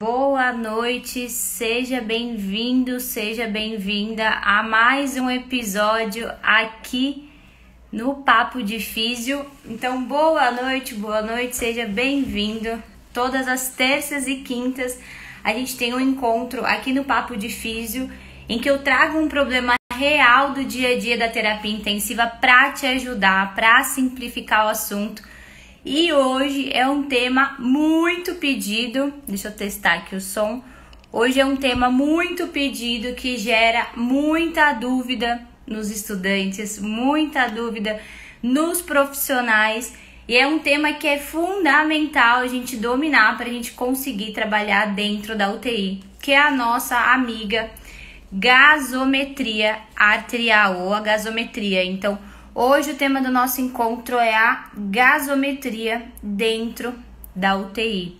Boa noite, seja bem-vindo, seja bem-vinda a mais um episódio aqui no Papo de Físio. Então, boa noite, seja bem-vindo. Todas as terças e quintas a gente tem um encontro aqui no Papo de Físio em que eu trago um problema real do dia a dia da terapia intensiva para te ajudar, para simplificar o assunto. E hoje é um tema muito pedido, deixa eu testar aqui o som. Hoje é um tema muito pedido que gera muita dúvida nos estudantes, muita dúvida nos profissionais. E é um tema que é fundamental a gente dominar para a gente conseguir trabalhar dentro da UTI, que é a nossa amiga gasometria arterial ou a gasometria. Então, hoje o tema do nosso encontro é a gasometria dentro da UTI.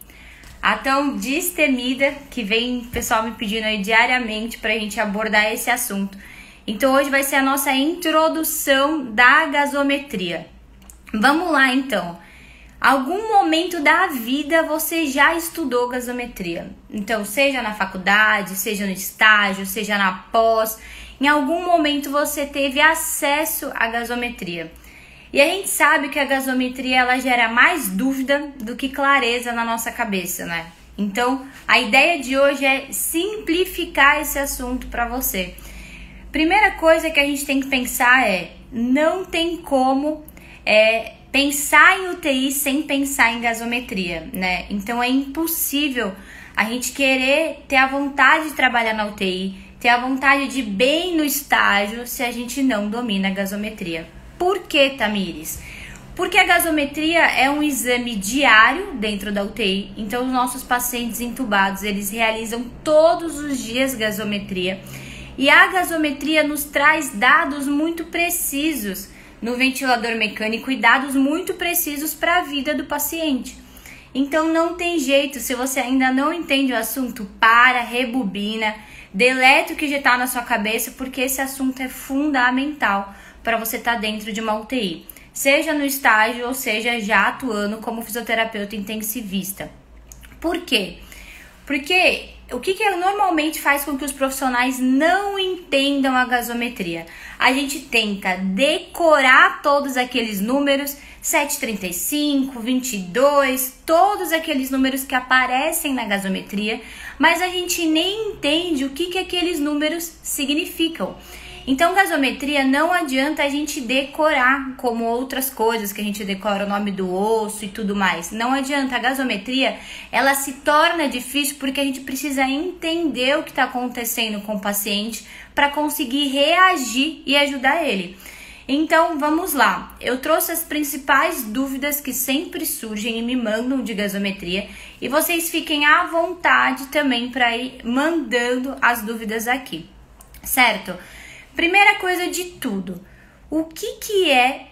A tão destemida que vem o pessoal me pedindo aí diariamente para a gente abordar esse assunto. Então hoje vai ser a nossa introdução da gasometria. Vamos lá então. Algum momento da vida você já estudou gasometria. Então seja na faculdade, seja no estágio, seja na pós. Em algum momento você teve acesso à gasometria. E a gente sabe que a gasometria ela gera mais dúvida do que clareza na nossa cabeça, né? Então, a ideia de hoje é simplificar esse assunto para você. Primeira coisa que a gente tem que pensar é, não tem como pensar em UTI sem pensar em gasometria, né? Então, é impossível a gente querer ter a vontade de trabalhar na UTI, ter a vontade de ir bem no estágio se a gente não domina a gasometria. Por que, Tamires? Porque a gasometria é um exame diário dentro da UTI, então os nossos pacientes intubados, eles realizam todos os dias gasometria, e a gasometria nos traz dados muito precisos no ventilador mecânico e dados muito precisos para a vida do paciente. Então não tem jeito, se você ainda não entende o assunto, rebobina, deleta o que já está na sua cabeça, porque esse assunto é fundamental para você estar dentro de uma UTI, seja no estágio ou seja já atuando como fisioterapeuta intensivista. Por quê? Porque o que normalmente faz com que os profissionais não entendam a gasometria? A gente tenta decorar todos aqueles números, 735, 22, todos aqueles números que aparecem na gasometria, mas a gente nem entende o que aqueles números significam. Então, gasometria não adianta a gente decorar como outras coisas que a gente decora o nome do osso e tudo mais. Não adianta. A gasometria, ela se torna difícil porque a gente precisa entender o que está acontecendo com o paciente para conseguir reagir e ajudar ele. Então, vamos lá. Eu trouxe as principais dúvidas que sempre surgem e me mandam de gasometria. E vocês fiquem à vontade também para ir mandando as dúvidas aqui, certo? Primeira coisa de tudo, o que é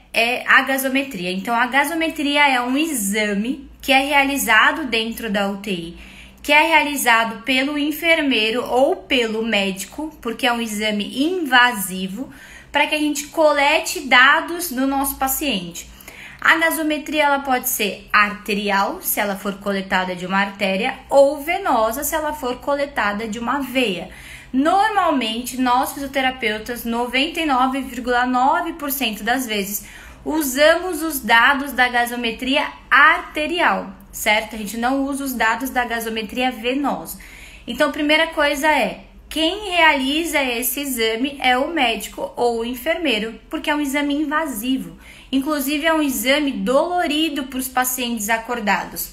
a gasometria? Então, a gasometria é um exame que é realizado dentro da UTI, que é realizado pelo enfermeiro ou pelo médico, porque é um exame invasivo, para que a gente colete dados do nosso paciente. A gasometria ela pode ser arterial, se ela for coletada de uma artéria, ou venosa, se ela for coletada de uma veia. Normalmente, nós fisioterapeutas, 99,9% das vezes, usamos os dados da gasometria arterial, certo? A gente não usa os dados da gasometria venosa. Então, a primeira coisa é, quem realiza esse exame é o médico ou o enfermeiro, porque é um exame invasivo. Inclusive, é um exame dolorido para os pacientes acordados.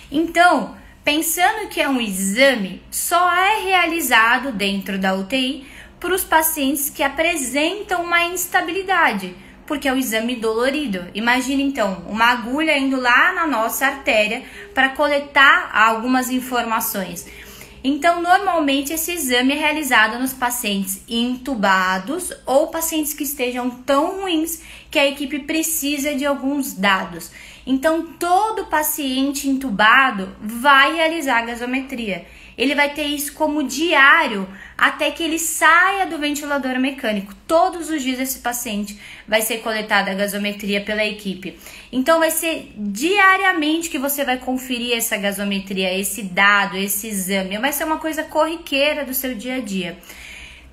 Então, pensando que é um exame, só é realizado dentro da UTI para os pacientes que apresentam uma instabilidade, porque é um exame dolorido. Imagina então, uma agulha indo lá na nossa artéria para coletar algumas informações. Então, normalmente esse exame é realizado nos pacientes intubados ou pacientes que estejam tão ruins que a equipe precisa de alguns dados. Então, todo paciente intubado vai realizar a gasometria. ele vai ter isso como diário até que ele saia do ventilador mecânico. Todos os dias esse paciente vai ser coletada a gasometria pela equipe. Então vai ser diariamente que você vai conferir essa gasometria, esse dado, esse exame. Vai ser uma coisa corriqueira do seu dia a dia.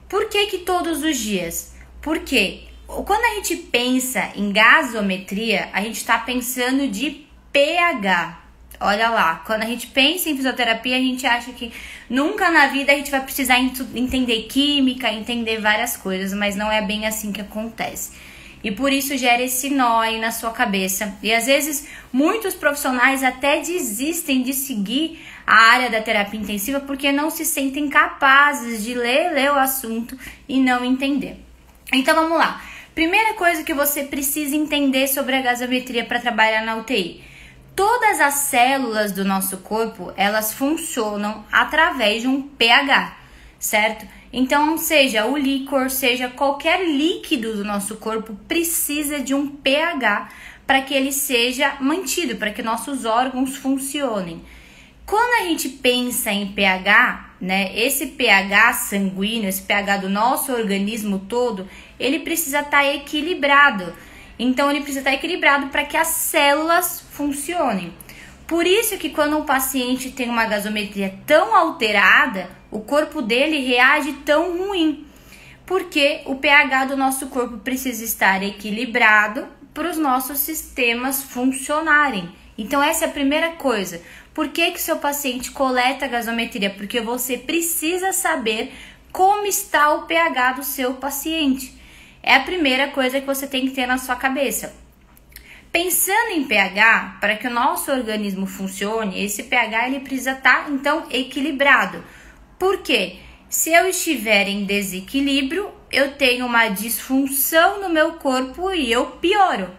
Por que todos os dias? Porque quando a gente pensa em gasometria, a gente está pensando de pH. Olha lá, quando a gente pensa em fisioterapia, a gente acha que nunca na vida a gente vai precisar entender química, entender várias coisas, mas não é bem assim que acontece. E por isso gera esse nó aí na sua cabeça. E às vezes muitos profissionais até desistem de seguir a área da terapia intensiva porque não se sentem capazes de ler o assunto e não entender. Então vamos lá. Primeira coisa que você precisa entender sobre a gasometria para trabalhar na UTI. Todas as células do nosso corpo, elas funcionam através de um pH, certo? Então, seja o líquor, seja qualquer líquido do nosso corpo, precisa de um pH para que ele seja mantido, para que nossos órgãos funcionem. Quando a gente pensa em pH, né, esse pH sanguíneo, esse pH do nosso organismo todo, ele precisa estar equilibrado. Então, ele precisa estar equilibrado para que as células funcionem. Por isso que quando um paciente tem uma gasometria tão alterada, o corpo dele reage tão ruim. Porque o pH do nosso corpo precisa estar equilibrado para os nossos sistemas funcionarem. Então, essa é a primeira coisa. Por que seu paciente coleta a gasometria? Porque você precisa saber como está o pH do seu paciente. É a primeira coisa que você tem que ter na sua cabeça. Pensando em pH, para que o nosso organismo funcione, esse pH ele precisa estar, então, equilibrado. Por quê? Se eu estiver em desequilíbrio, eu tenho uma disfunção no meu corpo e eu pioro,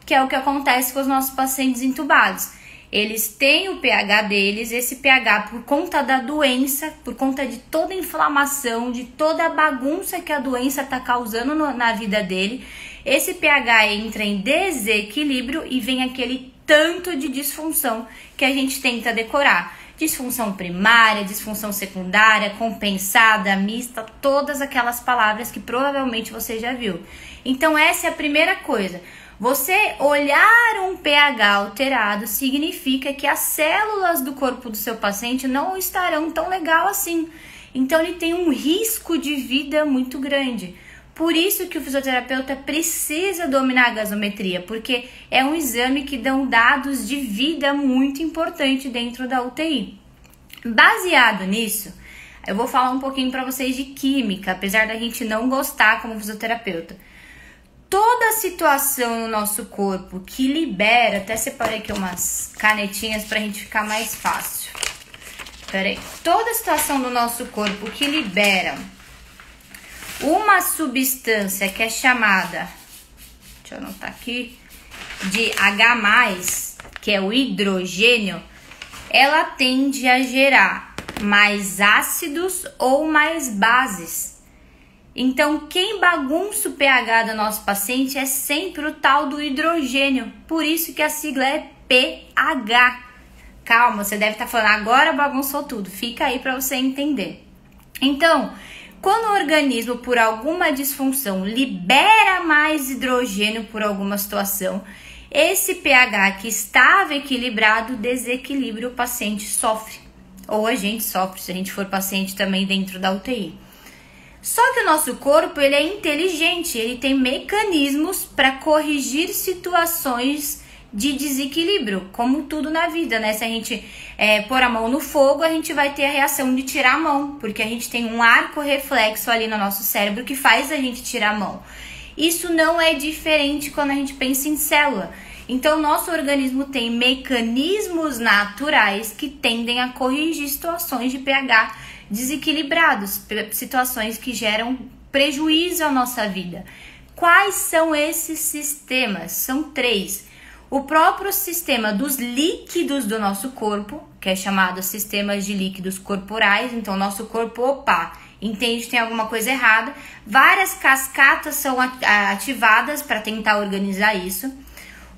que é o que acontece com os nossos pacientes entubados. Eles têm o pH deles, esse pH por conta da doença, por conta de toda a inflamação, de toda a bagunça que a doença está causando na vida dele, esse pH entra em desequilíbrio e vem aquele tanto de disfunção que a gente tenta decorar. Disfunção primária, disfunção secundária, compensada, mista, todas aquelas palavras que provavelmente você já viu. Então essa é a primeira coisa. Você olhar um pH alterado significa que as células do corpo do seu paciente não estarão tão legal assim. Então ele tem um risco de vida muito grande. Por isso que o fisioterapeuta precisa dominar a gasometria, porque é um exame que dá dados de vida muito importante dentro da UTI. Baseado nisso, eu vou falar um pouquinho para vocês de química, apesar da gente não gostar como fisioterapeuta. Toda situação no nosso corpo que libera, até separei aqui umas canetinhas pra gente ficar mais fácil. Peraí. Toda situação do nosso corpo que libera uma substância que é chamada, deixa eu anotar aqui, de H+, que é o hidrogênio, ela tende a gerar mais ácidos ou mais bases. Então, quem bagunça o pH do nosso paciente é sempre o tal do hidrogênio. Por isso que a sigla é pH. Calma, você deve estar falando, agora bagunçou tudo. Fica aí para você entender. Então, quando o organismo, por alguma disfunção, libera mais hidrogênio por alguma situação, esse pH que estava equilibrado desequilibra, o paciente sofre. Ou a gente sofre, se a gente for paciente também dentro da UTI. Só que o nosso corpo ele é inteligente, ele tem mecanismos para corrigir situações de desequilíbrio, como tudo na vida, né? Se a gente pôr a mão no fogo, a gente vai ter a reação de tirar a mão, porque a gente tem um arco reflexo ali no nosso cérebro que faz a gente tirar a mão. Isso não é diferente quando a gente pensa em célula. Então, nosso organismo tem mecanismos naturais que tendem a corrigir situações de pH desequilibrados, situações que geram prejuízo à nossa vida. Quais são esses sistemas? São 3. O próprio sistema dos líquidos do nosso corpo, que é chamado sistema de líquidos corporais. Então, nosso corpo, entende que tem alguma coisa errada. Várias cascatas são ativadas para tentar organizar isso.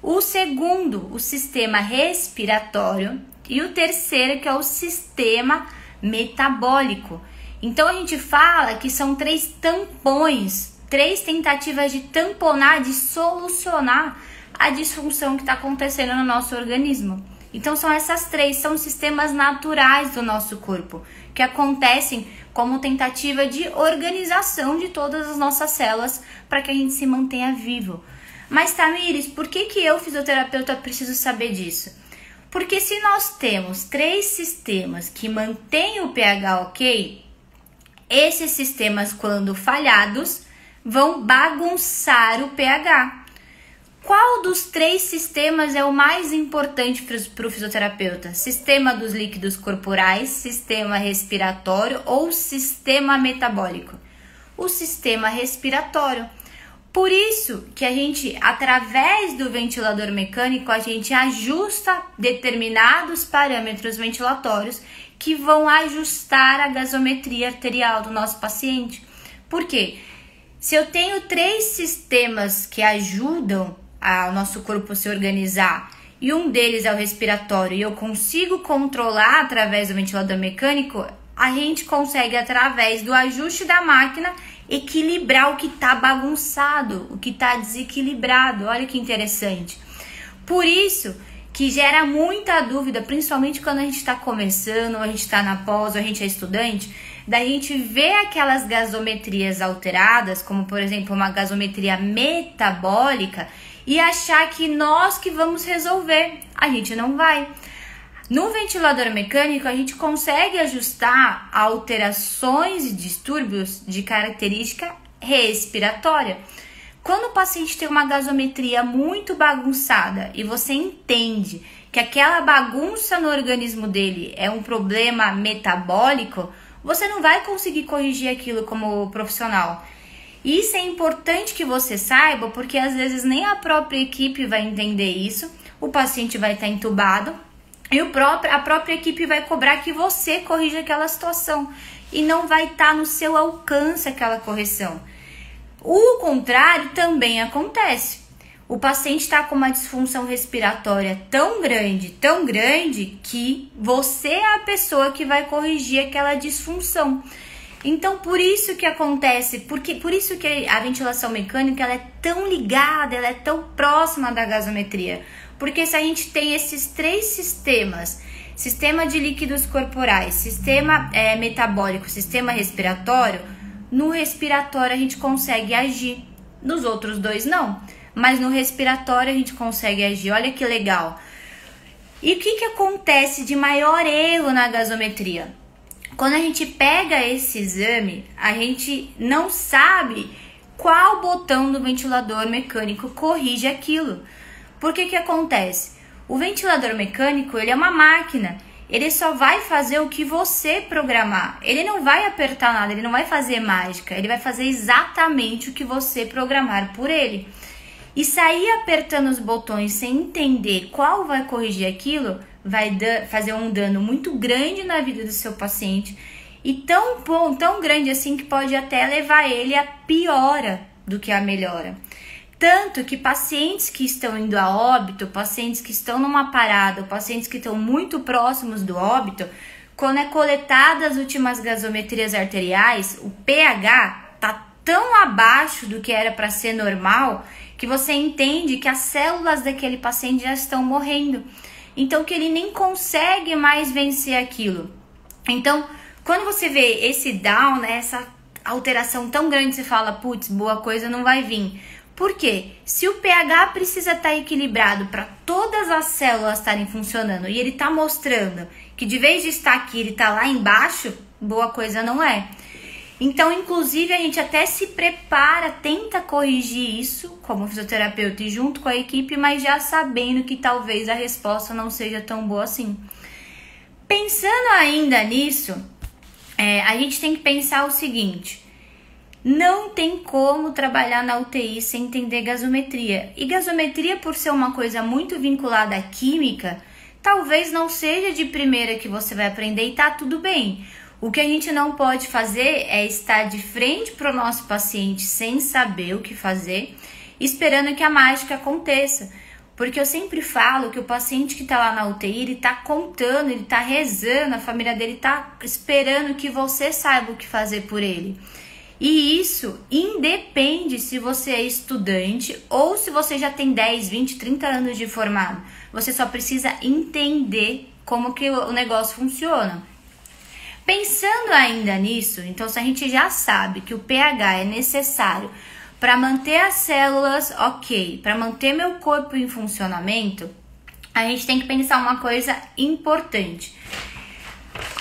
O segundo, o sistema respiratório. E o terceiro, que é o sistema metabólico. Então a gente fala que são 3 tampões, 3 tentativas de tamponar, de solucionar a disfunção que está acontecendo no nosso organismo. Então são essas 3, são sistemas naturais do nosso corpo, que acontecem como tentativa de organização de todas as nossas células para que a gente se mantenha vivo. Mas Tamires, por que eu, fisioterapeuta, preciso saber disso? Porque se nós temos 3 sistemas que mantêm o pH ok, esses sistemas, quando falhados, vão bagunçar o pH. Qual dos 3 sistemas é o mais importante para o fisioterapeuta? Sistema dos líquidos corporais, sistema respiratório ou sistema metabólico? O sistema respiratório. Por isso que a gente, através do ventilador mecânico, a gente ajusta determinados parâmetros ventilatórios que vão ajustar a gasometria arterial do nosso paciente. Por quê? Se eu tenho 3 sistemas que ajudam ao nosso corpo se organizar e um deles é o respiratório e eu consigo controlar através do ventilador mecânico, a gente consegue, através do ajuste da máquina, equilibrar o que está bagunçado, o que está desequilibrado. Olha que interessante. Por isso que gera muita dúvida, principalmente quando a gente está começando, ou a gente está na pós, ou a gente é estudante, da gente ver aquelas gasometrias alteradas, como por exemplo uma gasometria metabólica, e achar que nós que vamos resolver. A gente não vai. No ventilador mecânico, a gente consegue ajustar alterações e distúrbios de característica respiratória. Quando o paciente tem uma gasometria muito bagunçada e você entende que aquela bagunça no organismo dele é um problema metabólico, você não vai conseguir corrigir aquilo como profissional. Isso é importante que você saiba, porque às vezes nem a própria equipe vai entender isso, o paciente vai estar entubado e a própria equipe vai cobrar que você corrija aquela situação e não vai estar no seu alcance aquela correção. O contrário também acontece. O paciente está com uma disfunção respiratória tão grande, que você é a pessoa que vai corrigir aquela disfunção. Então, por isso que acontece, por isso que a ventilação mecânica ela é tão ligada, ela é tão próxima da gasometria. Porque se a gente tem esses 3 sistemas, sistema de líquidos corporais, sistema metabólico, sistema respiratório, no respiratório a gente consegue agir, nos outros 2 não, mas no respiratório a gente consegue agir. Olha que legal. E o que acontece de maior erro na gasometria? Quando a gente pega esse exame, a gente não sabe qual botão do ventilador mecânico corrige aquilo. Por que acontece? O ventilador mecânico, ele é uma máquina. Ele só vai fazer o que você programar. Ele não vai apertar nada, ele não vai fazer mágica. Ele vai fazer exatamente o que você programar por ele. E sair apertando os botões sem entender qual vai corrigir aquilo, vai fazer um dano muito grande na vida do seu paciente. E tão grande assim que pode até levar ele a piora do que a melhora. Tanto que pacientes que estão indo a óbito, pacientes que estão numa parada, pacientes que estão muito próximos do óbito, quando é coletada as últimas gasometrias arteriais, o pH está tão abaixo do que era para ser normal, que você entende que as células daquele paciente já estão morrendo. Então, que ele nem consegue mais vencer aquilo. Então, quando você vê esse down, né, essa alteração tão grande, você fala, putz, boa coisa não vai vir. Por quê? Se o pH precisa estar equilibrado para todas as células estarem funcionando e ele está mostrando que de vez de estar aqui, ele está lá embaixo, boa coisa não é. Então, inclusive, a gente até se prepara, tenta corrigir isso como fisioterapeuta e junto com a equipe, mas já sabendo que talvez a resposta não seja tão boa assim. Pensando ainda nisso, a gente tem que pensar o seguinte: não tem como trabalhar na UTI sem entender gasometria. E gasometria, por ser uma coisa muito vinculada à química, talvez não seja de primeira que você vai aprender e tá tudo bem. O que a gente não pode fazer é estar de frente para o nosso paciente sem saber o que fazer, esperando que a mágica aconteça. Porque eu sempre falo que o paciente que tá lá na UTI, ele tá contando, ele tá rezando, a família dele tá esperando que você saiba o que fazer por ele. E isso independe se você é estudante ou se você já tem 10, 20, 30 anos de formado. Você só precisa entender como que o negócio funciona. Pensando ainda nisso, então se a gente já sabe que o pH é necessário para manter as células ok, para manter meu corpo em funcionamento, a gente tem que pensar uma coisa importante.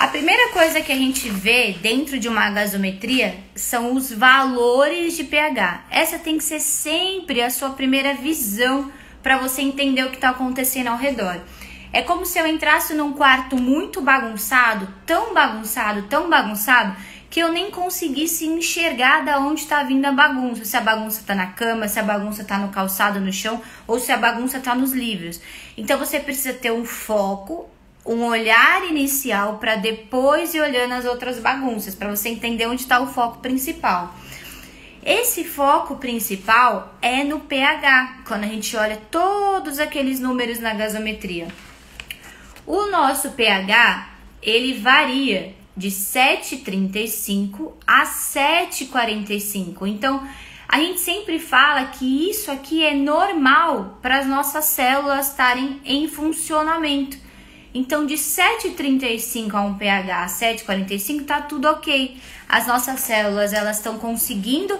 A primeira coisa que a gente vê dentro de uma gasometria são os valores de pH. Essa tem que ser sempre a sua primeira visão para você entender o que está acontecendo ao redor. É como se eu entrasse num quarto muito bagunçado, tão bagunçado, que eu nem conseguisse enxergar da onde está vindo a bagunça. Se a bagunça está na cama, se a bagunça está no calçado, no chão, ou se a bagunça está nos livros. Então você precisa ter um foco, um olhar inicial para depois ir olhando as outras bagunças, para você entender onde está o foco principal. Esse foco principal é no pH, quando a gente olha todos aqueles números na gasometria. O nosso pH, ele varia de 7,35 a 7,45. Então, a gente sempre fala que isso aqui é normal para as nossas células estarem em funcionamento. Então, de 7,35 a um pH 7,45 tá tudo ok. As nossas células, elas estão conseguindo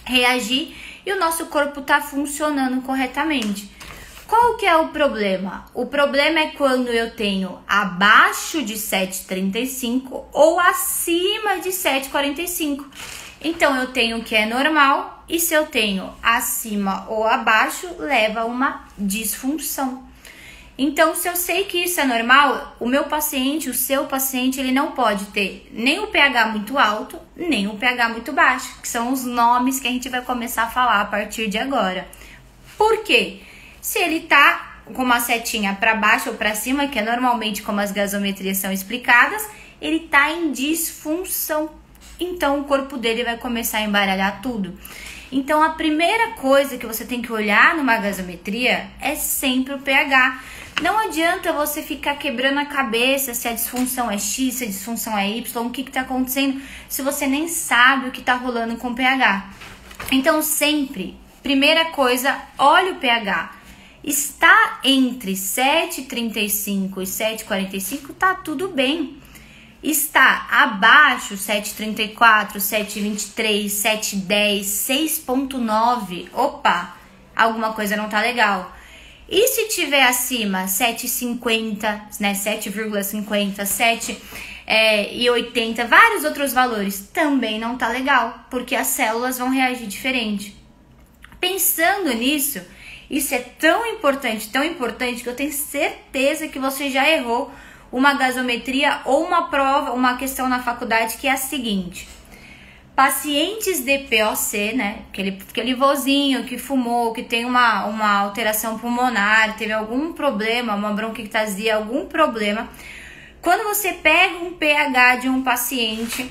reagir e o nosso corpo está funcionando corretamente. Qual que é o problema? O problema é quando eu tenho abaixo de 7,35 ou acima de 7,45. Então, eu tenho o que é normal e se eu tenho acima ou abaixo, leva a uma disfunção. Então, se eu sei que isso é normal, o meu paciente, o seu paciente, ele não pode ter nem o pH muito alto, nem o pH muito baixo, que são os nomes que a gente vai começar a falar a partir de agora. Por quê? Se ele tá com uma setinha para baixo ou para cima, que é normalmente como as gasometrias são explicadas, ele tá em disfunção. Então, o corpo dele vai começar a embaralhar tudo. Então, a primeira coisa que você tem que olhar numa gasometria é sempre o pH. Não adianta você ficar quebrando a cabeça se a disfunção é X, se a disfunção é Y, o que está acontecendo, se você nem sabe o que está rolando com o pH. Então, sempre, primeira coisa, olha o pH. Está entre 7,35 e 7,45, tá tudo bem. Está abaixo 7,34, 7,23, 7,10, 6,9, opa, alguma coisa não tá legal. E se tiver acima 7,50, né, 7,50, 7,80, vários outros valores, também não tá legal, porque as células vão reagir diferente. Pensando nisso, isso é tão importante que eu tenho certeza que você já errou uma gasometria ou uma prova, uma questão na faculdade que é a seguinte: pacientes de POC, né, aquele vozinho que fumou, que tem uma alteração pulmonar, teve algum problema, uma bronquiectasia, algum problema, quando você pega um pH de um paciente,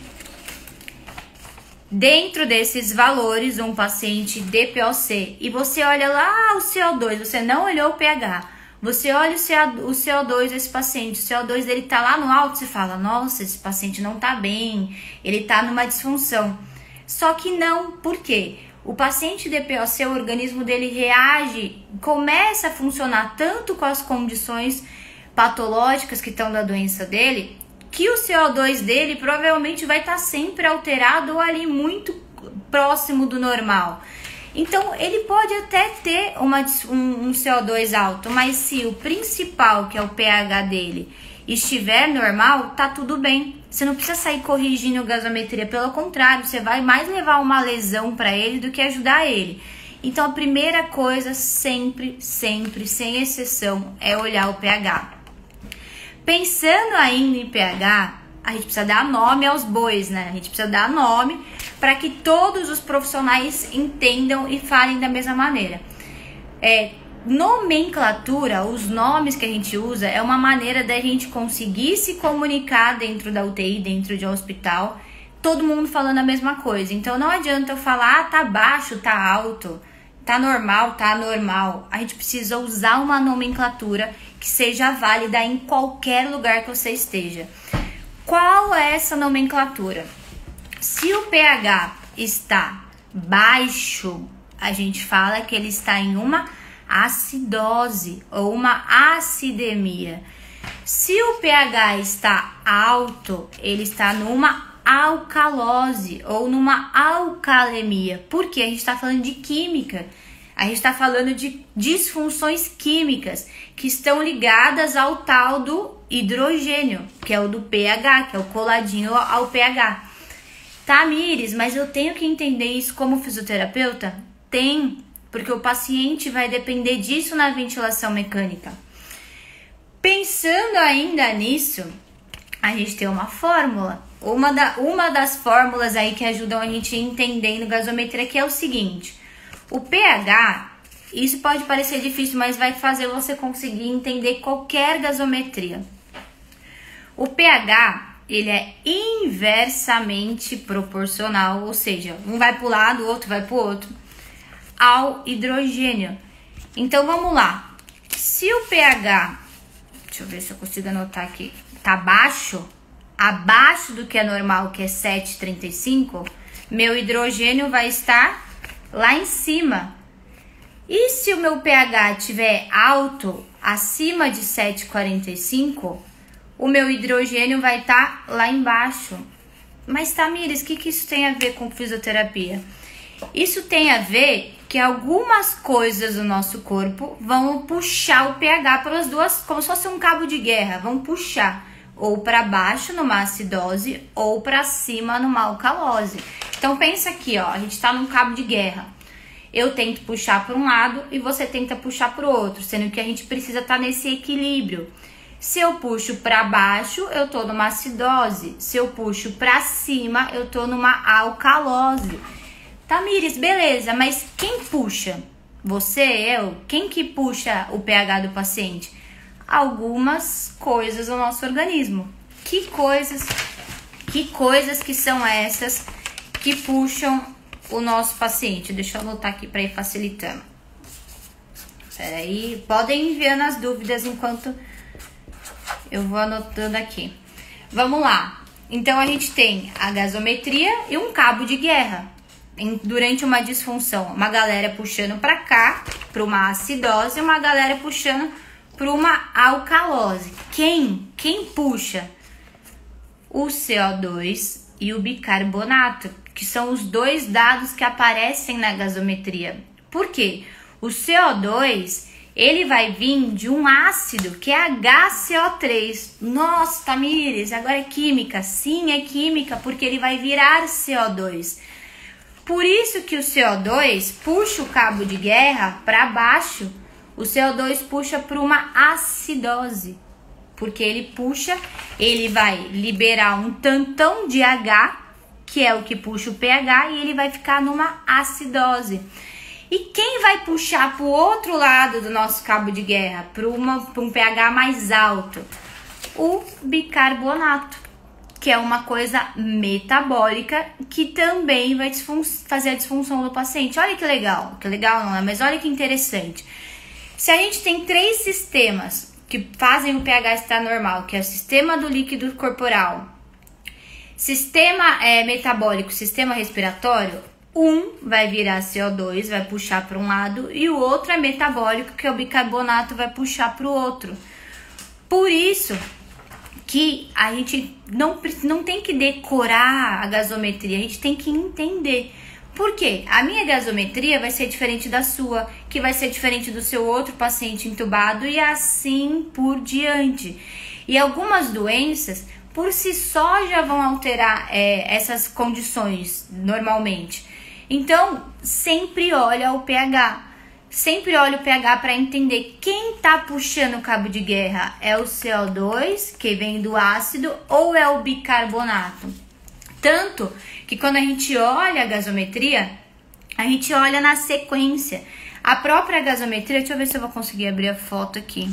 dentro desses valores, um paciente de POC, e você olha lá o CO2, você não olhou o pH, você olha o CO2 desse paciente, o CO2 dele tá lá no alto, você fala, nossa, esse paciente não tá bem, ele tá numa disfunção. Só que não, por quê? O paciente de POC, o organismo dele reage, começa a funcionar tanto com as condições patológicas que estão da doença dele, que o CO2 dele provavelmente vai estar sempre alterado ou ali muito próximo do normal. Então, ele pode até ter um CO2 alto, mas se o principal, que é o pH dele, estiver normal, tá tudo bem. Você não precisa sair corrigindo a gasometria, pelo contrário, você vai mais levar uma lesão para ele do que ajudar ele. Então, a primeira coisa, sempre, sem exceção, é olhar o pH. Pensando ainda em pH, a gente precisa dar nome aos bois, né? A gente precisa dar nome para que todos os profissionais entendam e falem da mesma maneira. Nomenclatura, os nomes que a gente usa, é uma maneira da gente conseguir se comunicar dentro da UTI, dentro de um hospital, todo mundo falando a mesma coisa. Então não adianta eu falar, tá baixo, tá alto. tá normal, tá anormal. A gente precisa usar uma nomenclatura que seja válida em qualquer lugar que você esteja. Qual é essa nomenclatura? Se o pH está baixo, a gente fala que ele está em uma acidose ou uma acidemia. Se o pH está alto, ele está numa alcalose ou numa alcalemia. Por quê? A gente está falando de química. A gente está falando de disfunções químicas que estão ligadas ao tal do hidrogênio, que é o do pH, que é o coladinho ao pH. Tá, Mires, mas eu tenho que entender isso como fisioterapeuta? Tem, porque o paciente vai depender disso na ventilação mecânica. Pensando ainda nisso, a gente tem uma fórmula. Uma das fórmulas aí que ajudam a gente a entender no gasometria, que é o seguinte. O pH, isso pode parecer difícil, mas vai fazer você conseguir entender qualquer gasometria. O pH, ele é inversamente proporcional, ou seja, um vai para o lado, o outro vai para o outro, ao hidrogênio. Então, vamos lá. Se o pH, deixa eu ver se eu consigo anotar aqui, tá baixo, abaixo do que é normal, que é 7,35, meu hidrogênio vai estar lá em cima. E se o meu pH estiver alto, acima de 7,45, o meu hidrogênio vai estar lá embaixo. Mas, Tamires, o que isso tem a ver com fisioterapia? Isso tem a ver que algumas coisas do nosso corpo vão puxar o pH para as duas, como se fosse um cabo de guerra, vão puxar ou para baixo numa acidose ou para cima numa alcalose. Então pensa aqui, ó, a gente está num cabo de guerra. Eu tento puxar para um lado e você tenta puxar para o outro, sendo que a gente precisa estar nesse equilíbrio. Se eu puxo para baixo, eu tô numa acidose. Se eu puxo para cima, eu tô numa alcalose. Tamires, beleza, mas quem puxa? Você, eu? Quem que puxa o pH do paciente? Algumas coisas do nosso organismo. Que coisas que são essas que puxam o nosso paciente? Deixa eu anotar aqui para ir facilitando. Peraí, podem enviando as dúvidas enquanto eu vou anotando aqui. Vamos lá. Então, a gente tem a gasometria e um cabo de guerra. Durante uma disfunção, uma galera puxando para cá, para uma acidose, e uma galera puxando para uma alcalose. Quem puxa? O CO2 e o bicarbonato, que são os dois dados que aparecem na gasometria. Por quê? O CO2, ele vai vir de um ácido que é HCO3. Nossa, Tamires, agora é química. Sim, é química, porque ele vai virar CO2. Por isso que o CO2 puxa o cabo de guerra para baixo. O CO2 puxa para uma acidose. Porque ele puxa, ele vai liberar um tantão de H, que é o que puxa o pH, e ele vai ficar numa acidose. E quem vai puxar para o outro lado do nosso cabo de guerra, para um pH mais alto? O bicarbonato, que é uma coisa metabólica que também vai fazer a disfunção do paciente. Olha que legal não é? Mas olha que interessante. Se a gente tem 3 sistemas que fazem o pH estar normal, que é o sistema do líquido corporal, sistema metabólico, sistema respiratório, um vai virar CO2, vai puxar para um lado, e o outro é metabólico, que é o bicarbonato, vai puxar para o outro. Por isso que a gente não tem que decorar a gasometria, a gente tem que entender. Por quê? A minha gasometria vai ser diferente da sua, que vai ser diferente do seu outro paciente entubado e assim por diante. E algumas doenças, por si só, já vão alterar essas condições normalmente. Então, sempre olha o pH. Sempre olha o pH para entender quem está puxando o cabo de guerra. É o CO2, que vem do ácido, ou é o bicarbonato? Tanto que quando a gente olha a gasometria, a gente olha na sequência. A própria gasometria, deixa eu ver se eu vou conseguir abrir a foto aqui.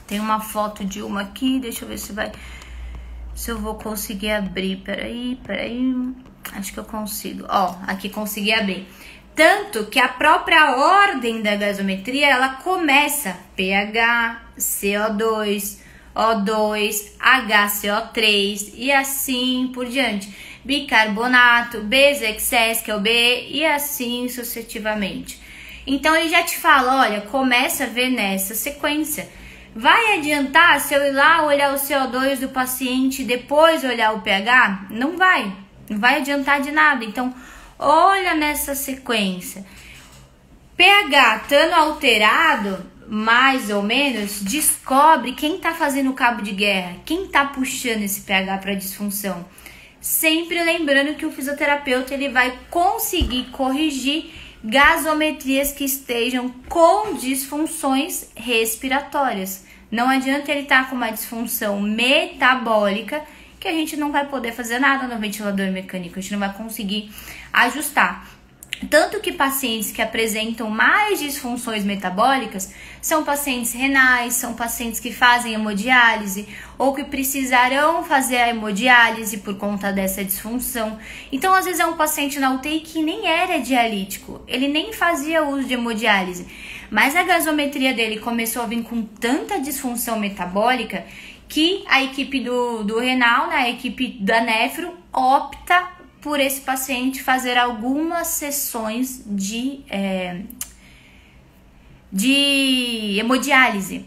Tem uma foto de uma aqui, deixa eu ver se eu vou conseguir abrir. Peraí. Acho que eu consigo. Ó, aqui consegui abrir. Tanto que a própria ordem da gasometria, ela começa pH, CO2, O2, HCO3 e assim por diante. Bicarbonato, Bezeexés, que é o BE, e assim sucessivamente. Então ele já te fala, olha, começa a ver nessa sequência. Vai adiantar se eu ir lá olhar o CO2 do paciente e depois olhar o pH? Não vai adiantar de nada. Então, olha nessa sequência. pH estando alterado, mais ou menos, descobre quem está fazendo o cabo de guerra, quem está puxando esse pH para disfunção. Sempre lembrando que o fisioterapeuta ele vai conseguir corrigir gasometrias que estejam com disfunções respiratórias. Não adianta ele estar com uma disfunção metabólica, que a gente não vai poder fazer nada no ventilador mecânico, a gente não vai conseguir ajustar. Tanto que pacientes que apresentam mais disfunções metabólicas são pacientes renais, são pacientes que fazem hemodiálise ou que precisarão fazer a hemodiálise por conta dessa disfunção. Então, às vezes é um paciente na UTI que nem era dialítico, ele nem fazia uso de hemodiálise, mas a gasometria dele começou a vir com tanta disfunção metabólica que a equipe do renal, né, a equipe da nefro, opta por esse paciente fazer algumas sessões de hemodiálise.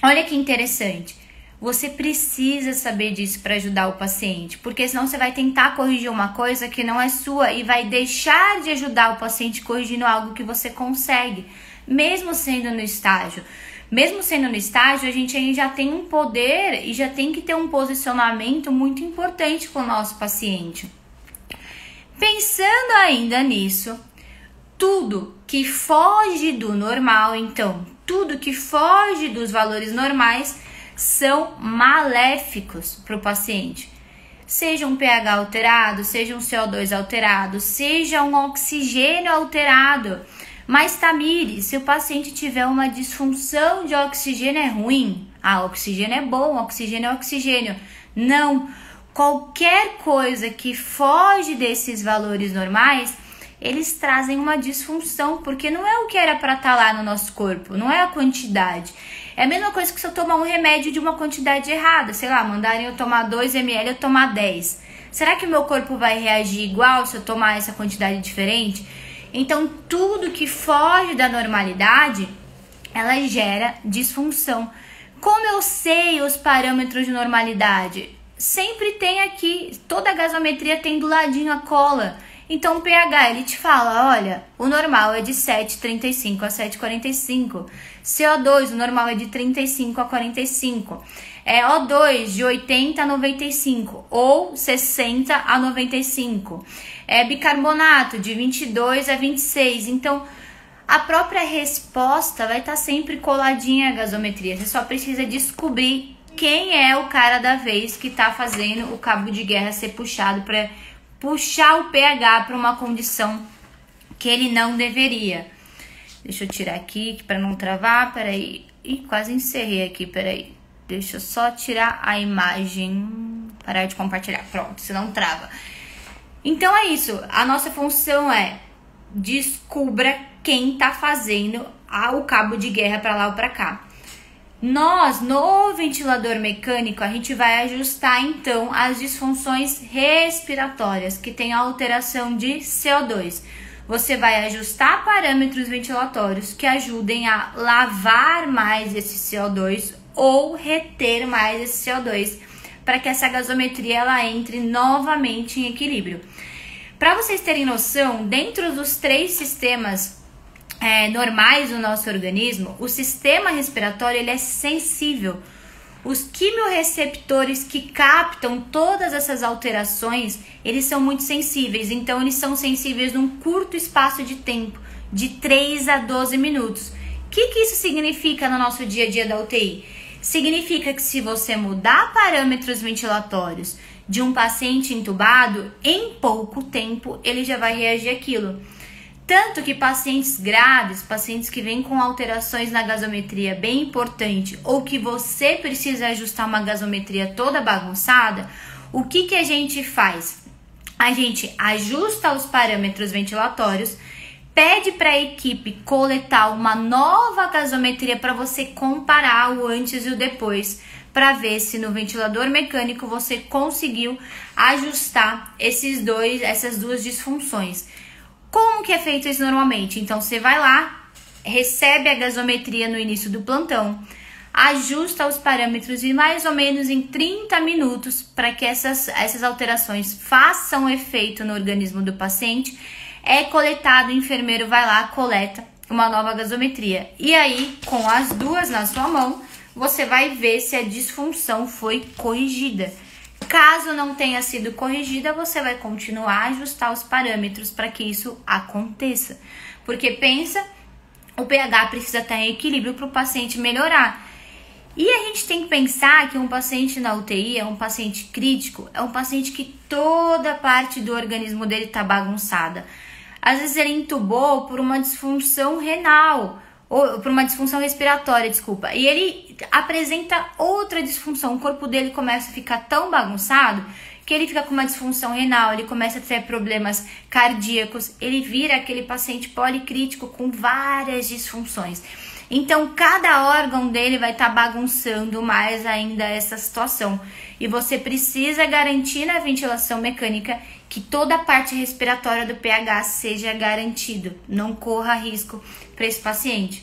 Olha que interessante. Você precisa saber disso para ajudar o paciente, porque senão você vai tentar corrigir uma coisa que não é sua e vai deixar de ajudar o paciente corrigindo algo que você consegue, mesmo sendo no estágio. Mesmo sendo no estágio, a gente aí já tem um poder e já tem que ter um posicionamento muito importante com o nosso paciente. Pensando ainda nisso, tudo que foge do normal, então, tudo que foge dos valores normais são maléficos para o paciente. Seja um pH alterado, seja um CO2 alterado, seja um oxigênio alterado. Mas, Tamires, se o paciente tiver uma disfunção de oxigênio é ruim? Ah, oxigênio é bom, oxigênio é oxigênio. Não. Qualquer coisa que foge desses valores normais, eles trazem uma disfunção, porque não é o que era para estar lá no nosso corpo, não é a quantidade. É a mesma coisa que se eu tomar um remédio de uma quantidade errada, sei lá, mandarem eu tomar 2 ml, eu tomar 10. Será que o meu corpo vai reagir igual se eu tomar essa quantidade diferente? Então, tudo que foge da normalidade, ela gera disfunção. Como eu sei os parâmetros de normalidade? Sempre tem aqui, toda a gasometria tem do ladinho a cola. Então o pH, ele te fala, olha, o normal é de 7,35 a 7,45. CO2, o normal é de 35 a 45. O2, de 80 a 95 ou 60 a 95. Bicarbonato, de 22 a 26. Então, a própria resposta vai estar sempre coladinha à gasometria. Você só precisa descobrir quem é o cara da vez que está fazendo o cabo de guerra ser puxado para puxar o pH para uma condição que ele não deveria. Deixa eu tirar aqui para não travar, peraí. Ih, quase encerrei aqui, peraí. Deixa eu só tirar a imagem, parar de compartilhar, pronto, senão trava. Então é isso, a nossa função é descubra quem está fazendo o cabo de guerra para lá ou para cá. Nós, no ventilador mecânico, a gente vai ajustar, então, as disfunções respiratórias, que tem alteração de CO2. Você vai ajustar parâmetros ventilatórios que ajudem a lavar mais esse CO2 ou reter mais esse CO2, para que essa gasometria ela entre novamente em equilíbrio. Para vocês terem noção, dentro dos 3 sistemas normais do nosso organismo, o sistema respiratório ele é sensível. Os quimiorreceptores que captam todas essas alterações, eles são muito sensíveis, então eles são sensíveis num curto espaço de tempo, de 3 a 12 minutos. O que isso significa no nosso dia a dia da UTI? Significa que se você mudar parâmetros ventilatórios de um paciente entubado, em pouco tempo ele já vai reagir àquilo. Tanto que pacientes graves, pacientes que vêm com alterações na gasometria bem importante, ou que você precisa ajustar uma gasometria toda bagunçada, o que a gente faz? A gente ajusta os parâmetros ventilatórios, pede para a equipe coletar uma nova gasometria para você comparar o antes e o depois, para ver se no ventilador mecânico você conseguiu ajustar essas duas disfunções. Como que é feito isso normalmente? Então você vai lá, recebe a gasometria no início do plantão, ajusta os parâmetros e mais ou menos em 30 minutos, para que essas alterações façam efeito no organismo do paciente, é coletado, o enfermeiro vai lá, coleta uma nova gasometria. E aí, com as duas na sua mão, você vai ver se a disfunção foi corrigida. Caso não tenha sido corrigida, você vai continuar a ajustar os parâmetros para que isso aconteça. Porque pensa, o pH precisa estar em equilíbrio para o paciente melhorar. E a gente tem que pensar que um paciente na UTI é um paciente crítico, é um paciente que toda parte do organismo dele está bagunçada. Às vezes ele entubou por uma disfunção renal, ou por uma disfunção respiratória, desculpa, e ele apresenta outra disfunção, o corpo dele começa a ficar tão bagunçado que ele fica com uma disfunção renal, ele começa a ter problemas cardíacos, ele vira aquele paciente policrítico com várias disfunções. Então, cada órgão dele vai estar bagunçando mais ainda essa situação. E você precisa garantir na ventilação mecânica que toda a parte respiratória do pH seja garantido. Não corra risco para esse paciente.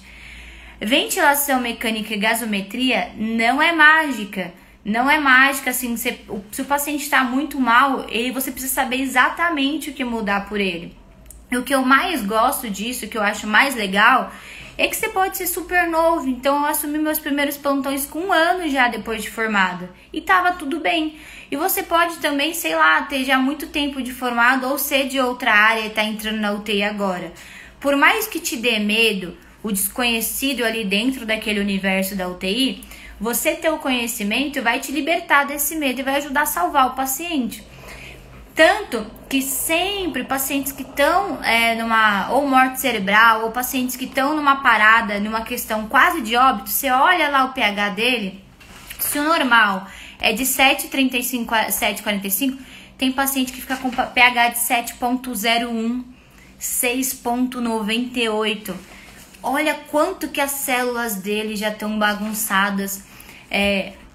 Ventilação mecânica e gasometria não é mágica. Não é mágica, assim, se o paciente está muito mal, você precisa saber exatamente o que mudar por ele. E o que eu mais gosto disso, o que eu acho mais legal, é que você pode ser super novo. Então eu assumi meus primeiros plantões com 1 ano já depois de formado e tava tudo bem. E você pode também, sei lá, ter já muito tempo de formado ou ser de outra área e tá entrando na UTI agora. Por mais que te dê medo, o desconhecido ali dentro daquele universo da UTI, você ter o conhecimento vai te libertar desse medo e vai ajudar a salvar o paciente. Tanto que sempre pacientes que estão numa ou morte cerebral ou pacientes que estão numa parada, numa questão quase de óbito, você olha lá o pH dele, se o normal é de 7,35 a 7,45, tem paciente que fica com pH de 7,01, 6,98. Olha quanto que as células dele já estão bagunçadas,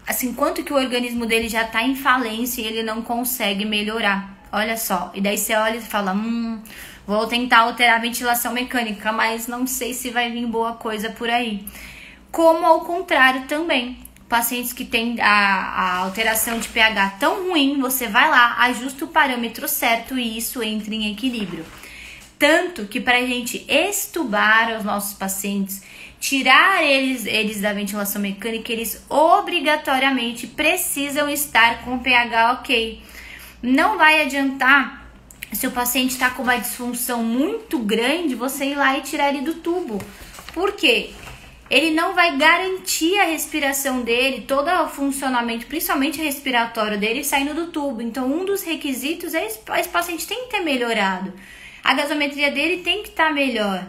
assim, quanto que o organismo dele já está em falência e ele não consegue melhorar. Olha só, e daí você olha e fala, vou tentar alterar a ventilação mecânica, mas não sei se vai vir boa coisa por aí. Como ao contrário também, pacientes que têm a alteração de pH tão ruim, você vai lá, ajusta o parâmetro certo e isso entra em equilíbrio. Tanto que para a gente extubar os nossos pacientes, tirar eles da ventilação mecânica, eles obrigatoriamente precisam estar com pH ok. Não vai adiantar, se o paciente está com uma disfunção muito grande, você ir lá e tirar ele do tubo. Por quê? Ele não vai garantir a respiração dele, todo o funcionamento, principalmente respiratório dele, saindo do tubo. Então, um dos requisitos é esse paciente tem que ter melhorado. A gasometria dele tem que estar melhor.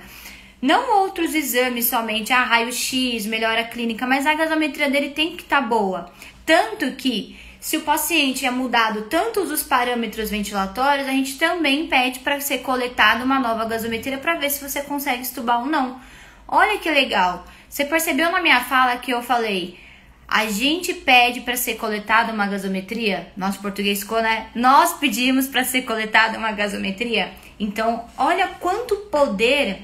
Não outros exames somente, raio-x, melhora clínica, mas a gasometria dele tem que estar boa. Tanto que, se o paciente é mudado tantos os parâmetros ventilatórios, a gente também pede para ser coletada uma nova gasometria para ver se você consegue estubar ou não. Olha que legal. Você percebeu na minha fala que eu falei, a gente pede para ser coletada uma gasometria? Nosso português ficou, né? Nós pedimos para ser coletada uma gasometria. Então, olha quanto poder,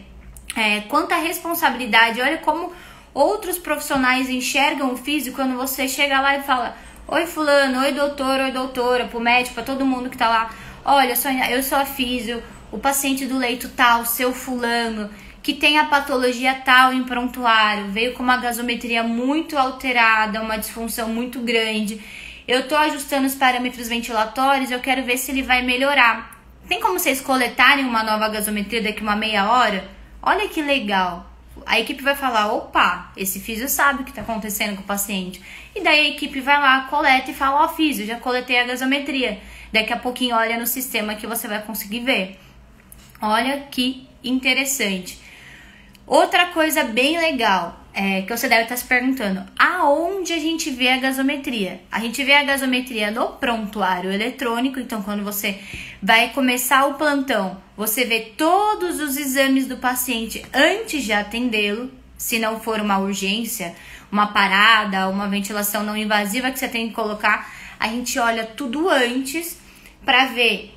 quanta responsabilidade, olha como outros profissionais enxergam o físico quando você chega lá e fala, oi fulano, oi doutora, pro médico, para todo mundo que tá lá, olha, eu sou a físio, o paciente do leito tal, seu fulano, que tem a patologia tal em prontuário, veio com uma gasometria muito alterada, uma disfunção muito grande, eu tô ajustando os parâmetros ventilatórios, eu quero ver se ele vai melhorar. Tem como vocês coletarem uma nova gasometria daqui uma meia hora? Olha que legal. A equipe vai falar, opa, esse físio sabe o que está acontecendo com o paciente. E daí a equipe vai lá, coleta e fala, físio, já coletei a gasometria. Daqui a pouquinho olha no sistema que você vai conseguir ver. Olha que interessante. Outra coisa bem legal, que você deve estar se perguntando, aonde a gente vê a gasometria? A gente vê a gasometria no prontuário eletrônico, então quando você vai começar o plantão, você vê todos os exames do paciente antes de atendê-lo, se não for uma urgência, uma parada, uma ventilação não invasiva que você tem que colocar, a gente olha tudo antes para ver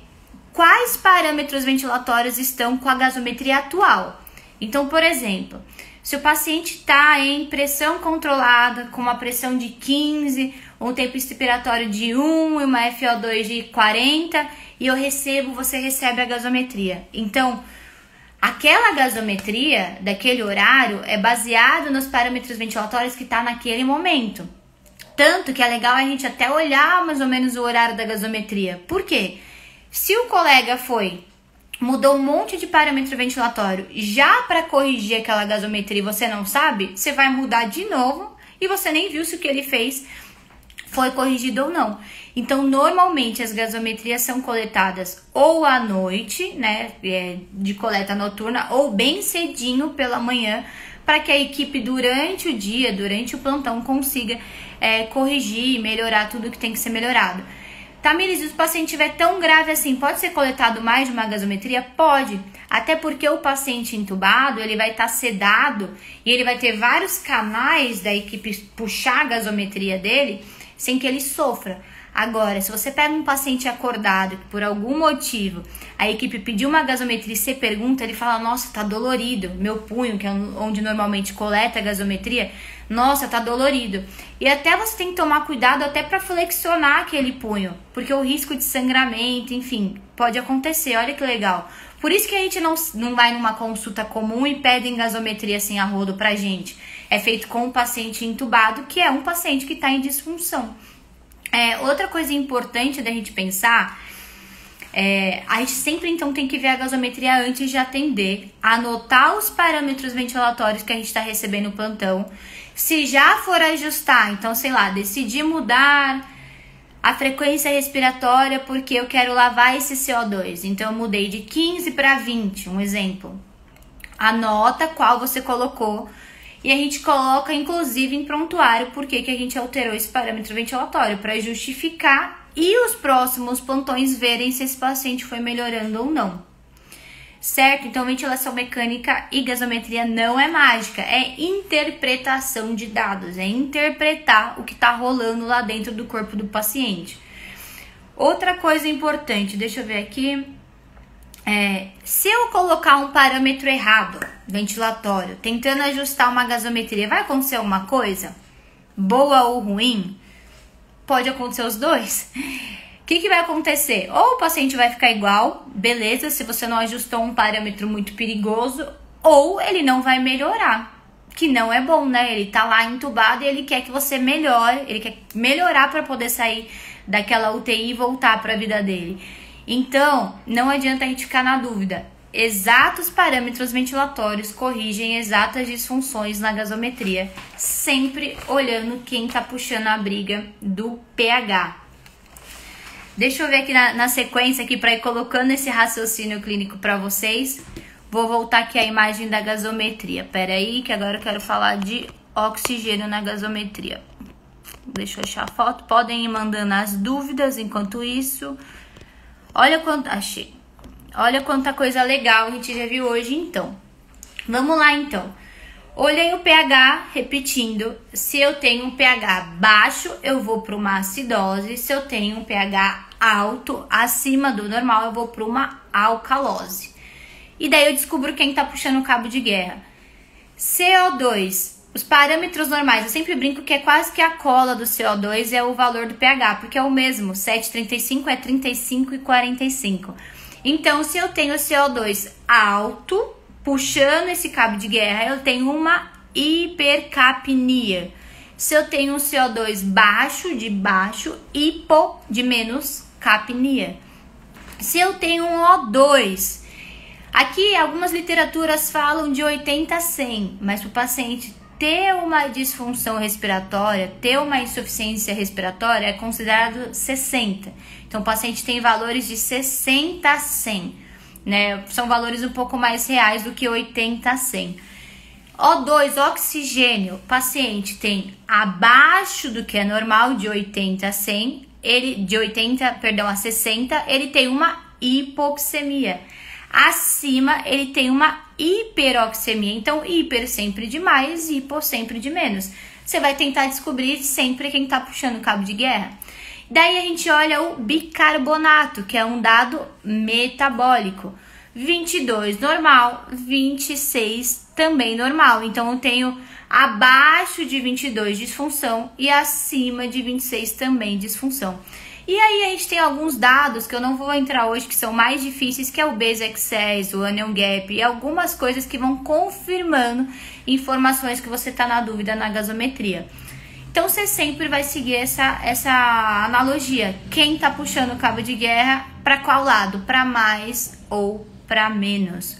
quais parâmetros ventilatórios estão com a gasometria atual. Então, por exemplo, se o paciente está em pressão controlada, com uma pressão de 15, um tempo expiratório de 1 e uma FO2 de 40, e você recebe a gasometria. Então, aquela gasometria daquele horário é baseado nos parâmetros ventilatórios que está naquele momento. Tanto que é legal a gente até olhar mais ou menos o horário da gasometria. Por quê? Se o colega mudou um monte de parâmetro ventilatório já para corrigir aquela gasometria e você não sabe, você vai mudar de novo e você nem viu se o que ele fez foi corrigido ou não. Então, normalmente as gasometrias são coletadas ou à noite, né, de coleta noturna, ou bem cedinho pela manhã, para que a equipe durante o dia, durante o plantão, consiga corrigir e melhorar tudo que tem que ser melhorado. Tamires, se o paciente estiver tão grave assim, pode ser coletado mais de uma gasometria? Pode, até porque o paciente entubado, ele vai estar sedado e ele vai ter vários canais da equipe puxar a gasometria dele sem que ele sofra. Agora, se você pega um paciente acordado, que por algum motivo a equipe pediu uma gasometria e você pergunta, ele fala, nossa, tá dolorido, meu punho, que é onde normalmente coleta a gasometria, nossa, tá dolorido. E até você tem que tomar cuidado até para flexionar aquele punho, porque o risco de sangramento, enfim, pode acontecer, olha que legal. Por isso que a gente não vai numa consulta comum e pedem gasometria assim a rodo pra gente. É feito com o paciente entubado, que é um paciente que está em disfunção. Outra coisa importante da gente pensar, a gente sempre então tem que ver a gasometria antes de atender, anotar os parâmetros ventilatórios que a gente está recebendo no plantão. Se já for ajustar, então sei lá, decidir mudar a frequência respiratória porque eu quero lavar esse CO2, então eu mudei de 15 para 20, um exemplo. Anota qual você colocou. E a gente coloca, inclusive, em prontuário por que a gente alterou esse parâmetro ventilatório, para justificar e os próximos plantões verem se esse paciente foi melhorando ou não. Certo? Então, ventilação mecânica e gasometria não é mágica, é interpretação de dados, é interpretar o que está rolando lá dentro do corpo do paciente. Outra coisa importante, deixa eu ver aqui... se eu colocar um parâmetro errado, ventilatório, tentando ajustar uma gasometria, vai acontecer alguma coisa? Boa ou ruim? Pode acontecer os dois. O que vai acontecer? Ou o paciente vai ficar igual, beleza, se você não ajustou um parâmetro muito perigoso, ou ele não vai melhorar, que não é bom, né? Ele tá lá entubado e ele quer que você melhore, ele quer melhorar para poder sair daquela UTI e voltar para a vida dele. Então, não adianta a gente ficar na dúvida. Exatos parâmetros ventilatórios corrigem exatas disfunções na gasometria, sempre olhando quem está puxando a briga do pH. Deixa eu ver aqui na sequência aqui para ir colocando esse raciocínio clínico para vocês. Vou voltar aqui a imagem da gasometria. Pera aí, que agora eu quero falar de oxigênio na gasometria. Deixa eu achar a foto. Podem ir mandando as dúvidas enquanto isso. Olha quanto... Achei. Olha quanta coisa legal a gente já viu hoje, então. Vamos lá, então. Olhei o pH, repetindo. Se eu tenho um pH baixo, eu vou para uma acidose. Se eu tenho um pH alto, acima do normal, eu vou para uma alcalose. E daí eu descubro quem tá puxando o cabo de guerra. CO2, os parâmetros normais, eu sempre brinco que é quase que a cola do CO2 é o valor do pH, porque é o mesmo, 7,35 é 35 e 45. Então, se eu tenho CO2 alto, puxando esse cabo de guerra, eu tenho uma hipercapnia. Se eu tenho um CO2 baixo, de baixo, hipo, de menos, capnia. Se eu tenho um O2, aqui algumas literaturas falam de 80 a 100, mas para o paciente ter uma disfunção respiratória, ter uma insuficiência respiratória, é considerado 60. Então, o paciente tem valores de 60 a 100, né? São valores um pouco mais reais do que 80 a 100. O2, oxigênio, o paciente tem abaixo do que é normal, de 80 a 100, de 80, perdão, a 60, ele tem uma hipoxemia. Acima, ele tem uma hiperoxemia. Então, hiper sempre de mais, hipo sempre de menos. Você vai tentar descobrir sempre quem tá puxando o cabo de guerra. Daí a gente olha o bicarbonato, que é um dado metabólico. 22 normal, 26 também normal. Então eu tenho abaixo de 22 disfunção e acima de 26 também disfunção. E aí a gente tem alguns dados que eu não vou entrar hoje, que são mais difíceis, que é o base excess, o anion gap e algumas coisas que vão confirmando informações que você está na dúvida na gasometria. Então você sempre vai seguir essa analogia. Quem está puxando o cabo de guerra para qual lado? Para mais ou para menos?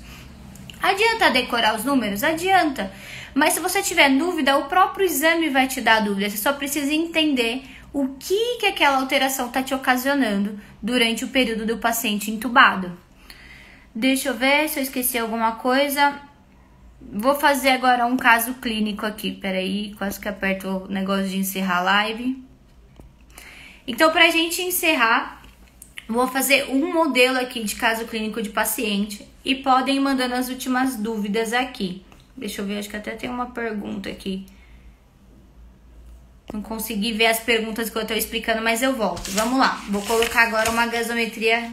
Adianta decorar os números? Adianta. Mas se você tiver dúvida, o próprio exame vai te dar dúvida. Você só precisa entender o que aquela alteração está te ocasionando durante o período do paciente entubado. Deixa eu ver se eu esqueci alguma coisa. Vou fazer agora um caso clínico aqui. Peraí, quase que aperto o negócio de encerrar a live. Então, pra gente encerrar, vou fazer um modelo aqui de caso clínico de paciente. E podem ir mandando as últimas dúvidas aqui. Deixa eu ver, acho que até tem uma pergunta aqui. Não consegui ver as perguntas que eu tô explicando, mas eu volto. Vamos lá. Vou colocar agora uma gasometria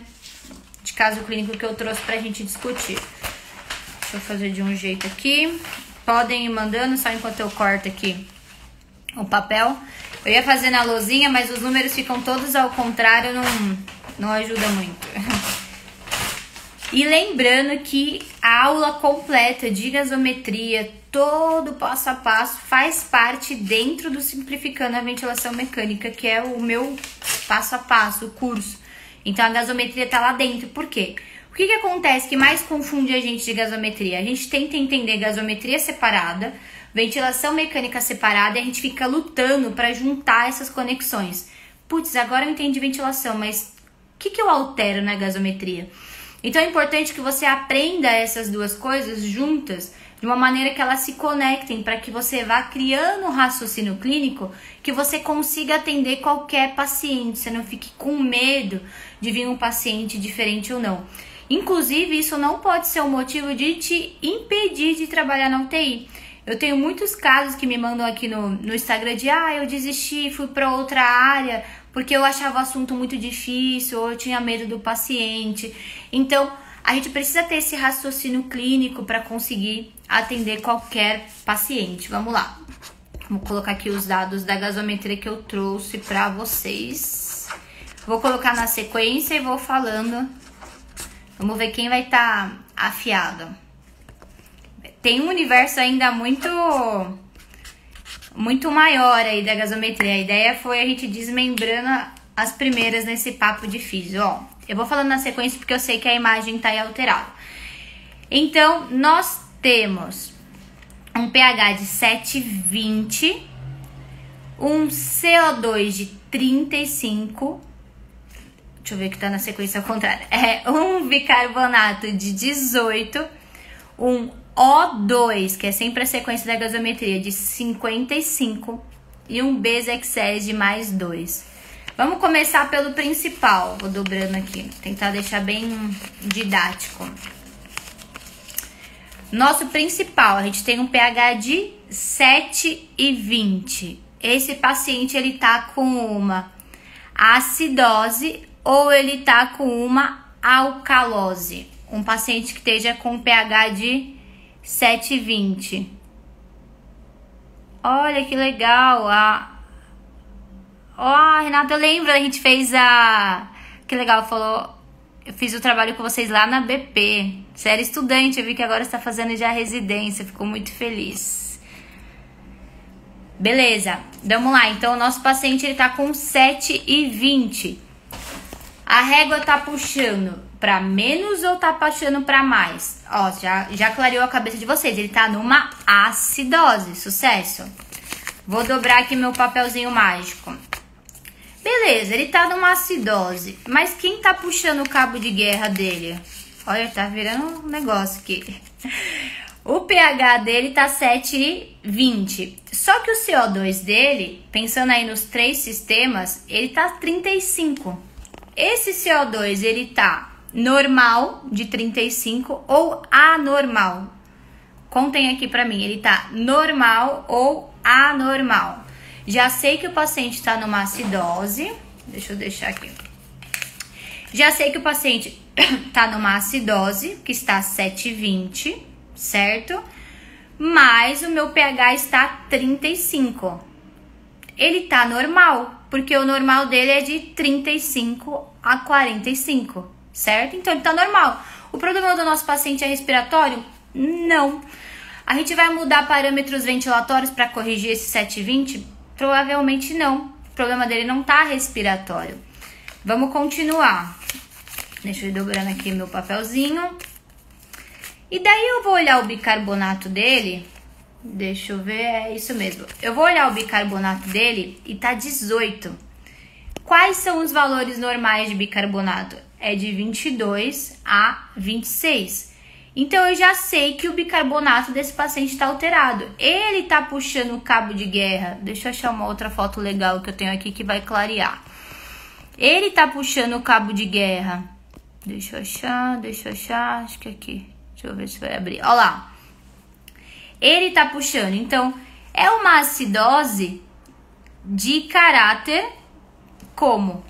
de caso clínico que eu trouxe pra gente discutir. Deixa eu fazer de um jeito aqui. Podem ir mandando, só enquanto eu corto aqui o papel. Eu ia fazer na lousinha, mas os números ficam todos ao contrário, não ajuda muito. E lembrando que a aula completa de gasometria, todo passo a passo, faz parte dentro do Simplificando a Ventilação Mecânica, que é o meu passo a passo, o curso. Então a gasometria tá lá dentro. Por quê? O que acontece que mais confunde a gente de gasometria? A gente tenta entender gasometria separada, ventilação mecânica separada, e a gente fica lutando para juntar essas conexões. Putz, agora eu entendi ventilação, mas o que eu altero na gasometria? Então é importante que você aprenda essas duas coisas juntas, de uma maneira que elas se conectem, para que você vá criando um raciocínio clínico que você consiga atender qualquer paciente, você não fique com medo de vir um paciente diferente ou não. Inclusive, isso não pode ser um motivo de te impedir de trabalhar na UTI. Eu tenho muitos casos que me mandam aqui no Instagram de eu desisti, fui para outra área porque eu achava o assunto muito difícil ou eu tinha medo do paciente. Então, a gente precisa ter esse raciocínio clínico para conseguir atender qualquer paciente. Vamos lá. Vou colocar aqui os dados da gasometria que eu trouxe para vocês. Vou colocar na sequência e vou falando. Vamos ver quem vai estar afiado. Tem um universo ainda muito maior aí da gasometria. A ideia foi a gente desmembrando as primeiras nesse papo de físio. Ó, eu vou falando na sequência porque eu sei que a imagem tá aí alterada. Então, nós temos um pH de 7,20, um CO2 de 35, deixa eu ver que tá na sequência ao contrário, um bicarbonato de 18, um O2, que é sempre a sequência da gasometria, de 55 e um base excess de mais 2. Vamos começar pelo principal. Vou dobrando aqui, tentar deixar bem didático. Nosso principal, a gente tem um pH de 7,20. Esse paciente, ele tá com uma acidose ou ele tá com uma alcalose. Um paciente que esteja com pH de 7,20. Olha que legal. Renata, eu lembro, a gente fez que legal, falou. Eu fiz o trabalho com vocês lá na BP. Você era estudante, eu vi que agora você está fazendo já residência. Ficou muito feliz. Beleza, vamos lá. Então, o nosso paciente, ele tá com 7,20. A régua tá puxando para menos ou tá puxando para mais? Ó, já clareou a cabeça de vocês. Ele tá numa acidose. Sucesso. Vou dobrar aqui meu papelzinho mágico. Beleza, ele tá numa acidose. Mas quem tá puxando o cabo de guerra dele? Olha, tá virando um negócio aqui. O pH dele tá 7,20. Só que o CO2 dele, pensando aí nos 3 sistemas, ele tá 35. Esse CO2, ele tá normal de 35 ou anormal? Contem aqui pra mim, ele tá normal ou anormal? Já sei que o paciente tá numa acidose. Deixa eu deixar aqui. Já sei que o paciente tá numa acidose, que está 7,20, certo? Mas o meu pH está 35. Ele tá normal, porque o normal dele é de 35 a 45, certo? Então ele tá normal. O problema do nosso paciente é respiratório? Não. A gente vai mudar parâmetros ventilatórios para corrigir esse 7,20? Provavelmente não. O problema dele não tá respiratório. Vamos continuar. Deixa eu ir dobrando aqui meu papelzinho. E daí eu vou olhar o bicarbonato dele. Deixa eu ver, é isso mesmo. Eu vou olhar o bicarbonato dele e tá 18. Quais são os valores normais de bicarbonato? É de 22 a 26. Então eu já sei que o bicarbonato desse paciente está alterado. Ele tá puxando o cabo de guerra. Deixa eu achar uma outra foto legal que eu tenho aqui que vai clarear. Ele tá puxando o cabo de guerra. Deixa eu achar. Acho que é aqui. Deixa eu ver se vai abrir. Olha lá. Ele tá puxando. Então, é uma acidose de caráter como?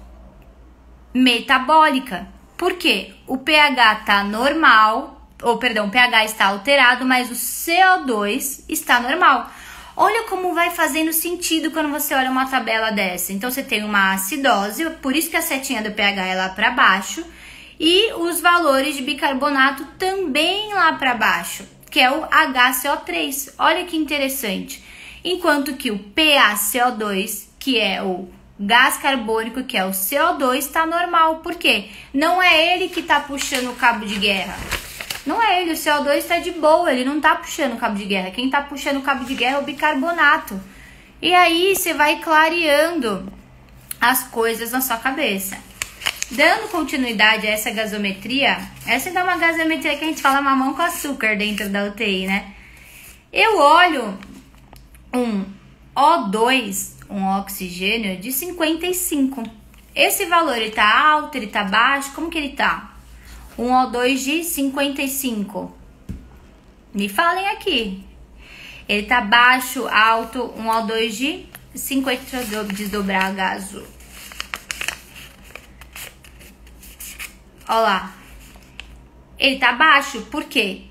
Metabólica. Por quê? O pH tá normal. O pH está alterado, mas o CO2 está normal. Olha como vai fazendo sentido quando você olha uma tabela dessa. Então, você tem uma acidose, por isso que a setinha do pH é lá para baixo. E os valores de bicarbonato também lá para baixo, que é o HCO3. Olha que interessante. Enquanto que o PaCO2, que é o gás carbônico, que é o CO2, está normal. Por quê? Não é ele que está puxando o cabo de guerra. Não é ele, o CO2 está de boa, ele não está puxando o cabo de guerra. Quem está puxando o cabo de guerra é o bicarbonato. E aí você vai clareando as coisas na sua cabeça. Dando continuidade a essa gasometria, essa é uma gasometria que a gente fala mamão com açúcar dentro da UTI, né? Eu olho um O2, um oxigênio, de 55. Esse valor, ele tá alto, ele tá baixo? Como que ele tá? Um O2 de 55. Me falem aqui. Ele tá baixo, alto, um O2 de 50. Deixa eu desdobrar a gaso. Olha lá. Ele tá baixo, por quê?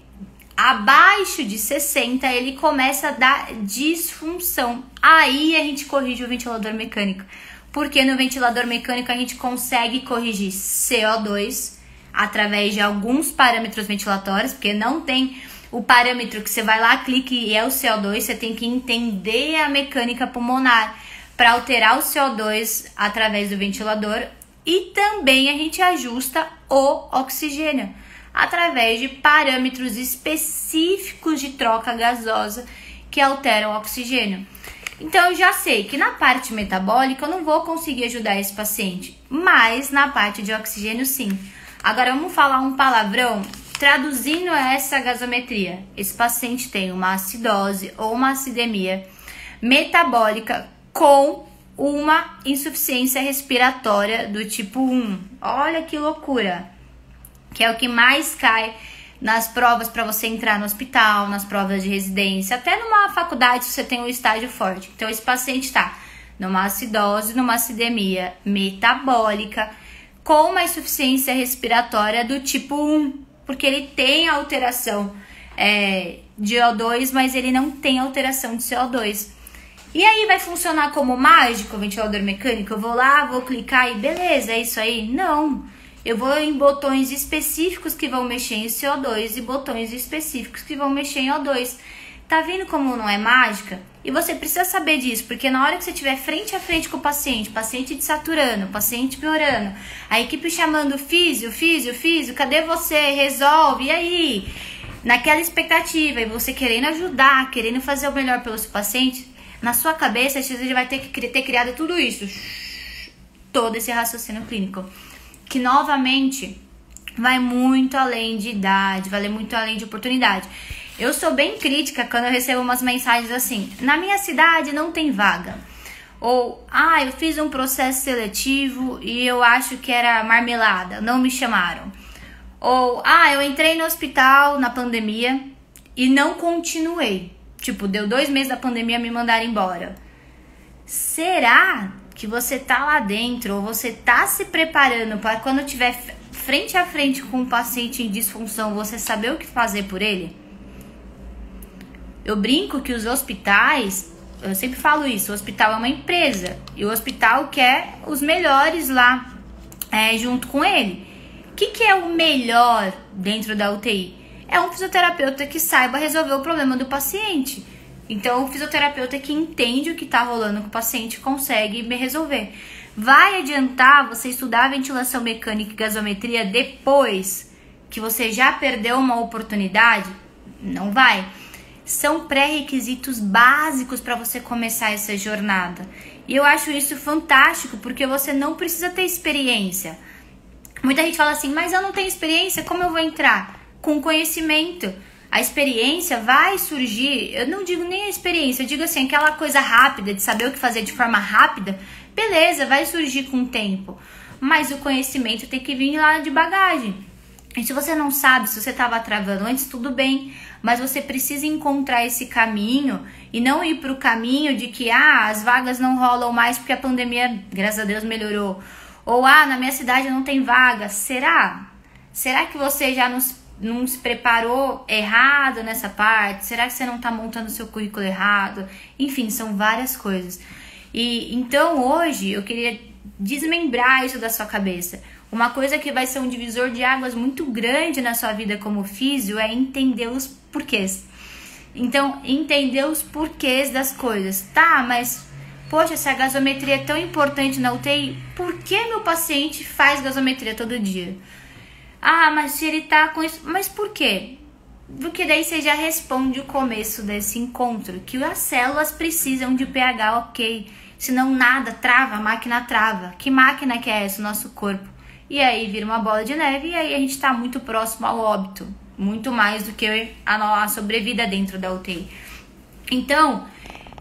Abaixo de 60, ele começa a dar disfunção. Aí a gente corrige o ventilador mecânico. Porque no ventilador mecânico a gente consegue corrigir CO2 através de alguns parâmetros ventilatórios, porque não tem o parâmetro que você vai lá, clique e é o CO2, você tem que entender a mecânica pulmonar para alterar o CO2 através do ventilador. E também a gente ajusta o oxigênio através de parâmetros específicos de troca gasosa que alteram o oxigênio. Então eu já sei que na parte metabólica eu não vou conseguir ajudar esse paciente, mas na parte de oxigênio sim. Agora vamos falar um palavrão traduzindo essa gasometria. Esse paciente tem uma acidose ou uma acidemia metabólica com uma insuficiência respiratória do tipo 1. Olha que loucura! Que é o que mais cai nas provas para você entrar no hospital, nas provas de residência, até numa faculdade se você tem um estágio forte. Então esse paciente está numa acidose, numa acidemia metabólica com uma insuficiência respiratória do tipo 1, porque ele tem alteração de O2, mas ele não tem alteração de CO2. E aí vai funcionar como mágico o ventilador mecânico? Eu vou lá, vou clicar e beleza, é isso aí? Não. Eu vou em botões específicos que vão mexer em CO2 e botões específicos que vão mexer em O2. Tá vendo como não é mágica? E você precisa saber disso, porque na hora que você estiver frente a frente com o paciente desaturando, paciente piorando, a equipe chamando físio, cadê você? Resolve, e aí? Naquela expectativa, e você querendo ajudar, querendo fazer o melhor pelo seu paciente, na sua cabeça você já vai ter que ter criado tudo isso, todo esse raciocínio clínico, que novamente vai muito além de idade, vai muito além de oportunidade. Eu sou bem crítica quando eu recebo umas mensagens assim: na minha cidade não tem vaga. Ou, eu fiz um processo seletivo e eu acho que era marmelada, não me chamaram. Ou, eu entrei no hospital na pandemia e não continuei. Tipo, deu 2 meses da pandemia, me mandaram embora. Será que você tá lá dentro ou você tá se preparando para quando tiver frente a frente com um paciente em disfunção, você saber o que fazer por ele? Eu brinco que os hospitais, eu sempre falo isso, o hospital é uma empresa e o hospital quer os melhores lá junto com ele. O que é o melhor dentro da UTI? É um fisioterapeuta que saiba resolver o problema do paciente. Então, o fisioterapeuta que entende o que está rolando com o paciente consegue me resolver. Vai adiantar você estudar ventilação mecânica e gasometria depois que você já perdeu uma oportunidade? Não vai. São pré-requisitos básicos para você começar essa jornada. E eu acho isso fantástico, porque você não precisa ter experiência. Muita gente fala assim, mas eu não tenho experiência, como eu vou entrar? Com conhecimento. A experiência vai surgir, eu não digo nem a experiência, eu digo assim, aquela coisa rápida, de saber o que fazer de forma rápida, beleza, vai surgir com o tempo. Mas o conhecimento tem que vir lá de bagagem. E se você não sabe, se você estava travando antes, tudo bem. Mas você precisa encontrar esse caminho e não ir para o caminho de que as vagas não rolam mais porque a pandemia, graças a Deus, melhorou. Ou na minha cidade não tem vaga. Será? Será que você já não se preparou errado nessa parte? Será que você não está montando o seu currículo errado? Enfim, são várias coisas. E então hoje eu queria desmembrar isso da sua cabeça. Uma coisa que vai ser um divisor de águas muito grande na sua vida como físio é entender os porquês. Então, entender os porquês das coisas. Tá, mas, poxa, se a gasometria é tão importante na UTI, por que meu paciente faz gasometria todo dia? Mas se ele tá com isso... Mas por quê? Porque daí você já responde o começo desse encontro, que as células precisam de pH ok. Senão nada trava, a máquina trava. Que máquina que é essa? O nosso corpo. E aí vira uma bola de neve e aí a gente tá muito próximo ao óbito. Muito mais do que a sobrevida dentro da UTI. Então,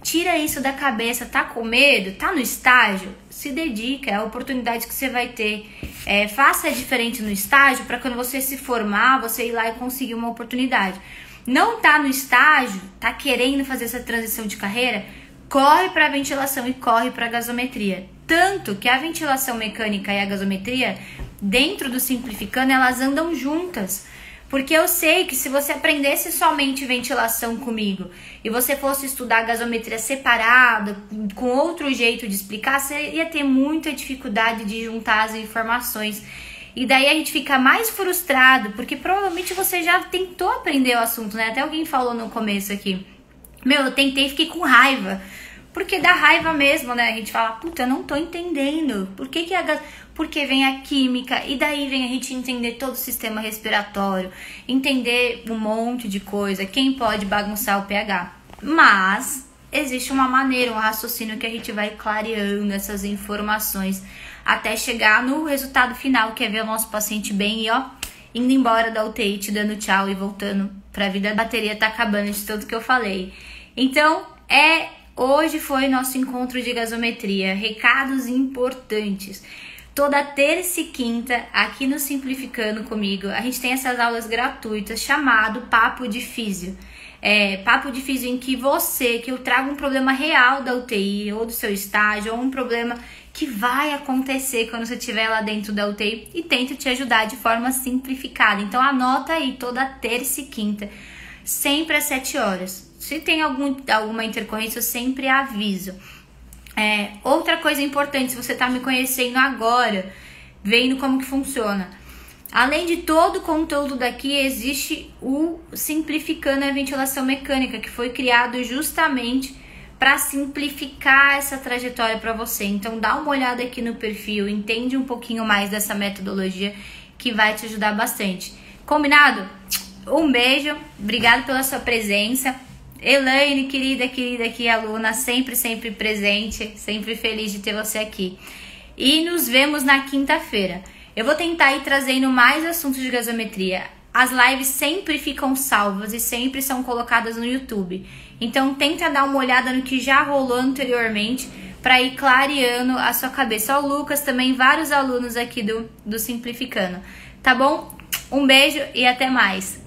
tira isso da cabeça. Tá com medo? Tá no estágio? Se dedica, é a oportunidade que você vai ter. Faça diferente no estágio para quando você se formar, você ir lá e conseguir uma oportunidade. Não tá no estágio, tá querendo fazer essa transição de carreira? Corre para a ventilação e corre para a gasometria. Tanto que a ventilação mecânica e a gasometria, dentro do Simplificando, elas andam juntas. Porque eu sei que se você aprendesse somente ventilação comigo e você fosse estudar gasometria separada, com outro jeito de explicar, você ia ter muita dificuldade de juntar as informações. E daí a gente fica mais frustrado, porque provavelmente você já tentou aprender o assunto, né? Até alguém falou no começo aqui. Eu tentei e fiquei com raiva. Porque dá raiva mesmo, né? A gente fala, puta, eu não tô entendendo. Porque vem a química e daí vem a gente entender todo o sistema respiratório, entender um monte de coisa, quem pode bagunçar o pH. Mas existe uma maneira, um raciocínio que a gente vai clareando essas informações até chegar no resultado final, que é ver o nosso paciente bem e indo embora da UTI, te dando tchau e voltando pra vida. A bateria tá acabando de tudo que eu falei. Então, hoje foi nosso encontro de gasometria. Recados importantes. Toda terça e quinta, aqui no Simplificando comigo, a gente tem essas aulas gratuitas chamado Papo de Físio. Papo de Físio em que eu trago um problema real da UTI, ou do seu estágio, ou um problema que vai acontecer quando você estiver lá dentro da UTI e tento te ajudar de forma simplificada. Então anota aí, toda terça e quinta, sempre às 7 horas. Se tem alguma intercorrência, eu sempre aviso. Outra coisa importante, se você está me conhecendo agora, vendo como que funciona. Além de todo o conteúdo daqui, existe o Simplificando a Ventilação Mecânica, que foi criado justamente para simplificar essa trajetória para você. Então dá uma olhada aqui no perfil, entende um pouquinho mais dessa metodologia que vai te ajudar bastante. Combinado? Um beijo, obrigado pela sua presença. Elaine, querida aqui, aluna, sempre presente, sempre feliz de ter você aqui. E nos vemos na quinta-feira. Eu vou tentar ir trazendo mais assuntos de gasometria. as lives sempre ficam salvas e sempre são colocadas no YouTube. Então tenta dar uma olhada no que já rolou anteriormente para ir clareando a sua cabeça. Ó, o Lucas também, vários alunos aqui do Simplificando. Tá bom? Um beijo e até mais.